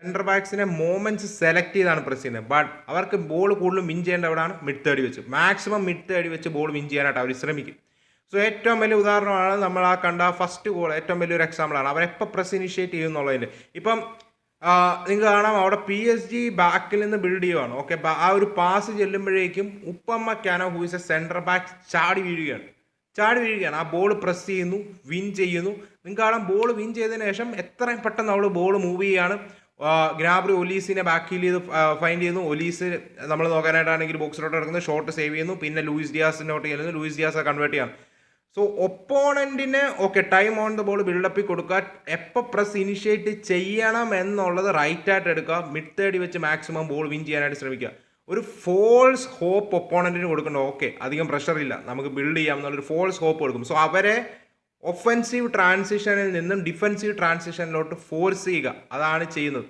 Centre ബാക്സിനെ moments select ചെയ്താണ് press ചെയ്യുന്നത്. But അവർക്ക് ബോൾ കൂടുതലും വിൻ ചെയ്യേണ്ട എവിടെയാണ് മിഡ് തേർഡ് വെച്ച്. മാക്സിമം മിഡ് തേർഡ് വെച്ച് ബോൾ വിൻ ചെയ്യാനായിട്ട് അവർ ശ്രമിക്കും. സോ ഏറ്റവും വലിയ ഉദാഹരണമാണ് നമ്മൾ ആ കണ്ട ഫസ്റ്റ് ഗോൾ. ഏറ്റവും വലിയൊരു എക്സാമ്പിളാണ് അവരെപ്പോൾ പ്രസ് ഇനിഷ്യേറ്റ് ചെയ്യുന്നുള്ളതിൻ്റെ. ഇപ്പം നിങ്ങൾക്ക് കാണാം അവിടെ PSG ബാക്കിൽ നിന്ന് ബിൽഡ് ചെയ്യുവാണ്. ഓക്കെ, ആ ഒരു പാസ് ചെല്ലുമ്പോഴേക്കും ഉപ്പമ്മക്കാനോ ഹൂസ് എ സെൻറ്റർ ബാക്ക് ചാടി വീഴുകയാണ്. ആ ബോൾ പ്രസ് ചെയ്യുന്നു, വിൻ ചെയ്യുന്നു. നിങ്ങൾക്ക് കാണാം ബോൾ വിൻ ചെയ്തതിന് ശേഷം എത്രയും പെട്ടെന്ന് അവൾ ബോൾ മൂവ് ചെയ്യാണ്. ഗ്നാബ്രി ഒലീസിനെ ബാക്കിൽ ചെയ്ത് ഫൈൻഡ് ചെയ്യുന്നു. ഒലീസ് നമ്മൾ നോക്കാനായിട്ടാണെങ്കിൽ ബോക്സിലോട്ട് എടുക്കുന്നത്, ഷോട്ട് സേവ് ചെയ്യുന്നു. പിന്നെ ലൂയിസ് ഡിയാസിനോട്ട് ചെല്ലുന്നു, ലൂയിസ് ഡിയാസ് കൺവേർട്ട് ചെയ്യാണ്. സോ ഒപ്പോണൻറ്റിന് okay time on the ball ബിൽഡപ്പിൽ കൊടുക്കുക, എപ്പോൾ പ്രസ് ഇനിഷ്യേറ്റ് ചെയ്യണം എന്നുള്ളത് റൈറ്റായിട്ട് എടുക്കുക, മിഡ് തേർഡ് വെച്ച് മാക്സിമം ബോൾ വിൻ ചെയ്യാനായിട്ട് ശ്രമിക്കുക. ഒരു ഫോൾസ് ഹോപ്പ് ഒപ്പോണൻറ്റിന് കൊടുക്കണ്ട. ഓക്കെ, അധികം പ്രഷർ ഇല്ല, നമുക്ക് ബിൽഡ് ചെയ്യാം എന്നുള്ളൊരു ഫോൾസ് ഹോപ്പ് കൊടുക്കും. സോ അവരെ ഒഫൻസീവ് ട്രാൻസിഷനിൽ നിന്നും ഡിഫൻസീവ് ട്രാൻസിഷനിലോട്ട് ഫോഴ്സ് ചെയ്യുക, അതാണ് ചെയ്യുന്നത്.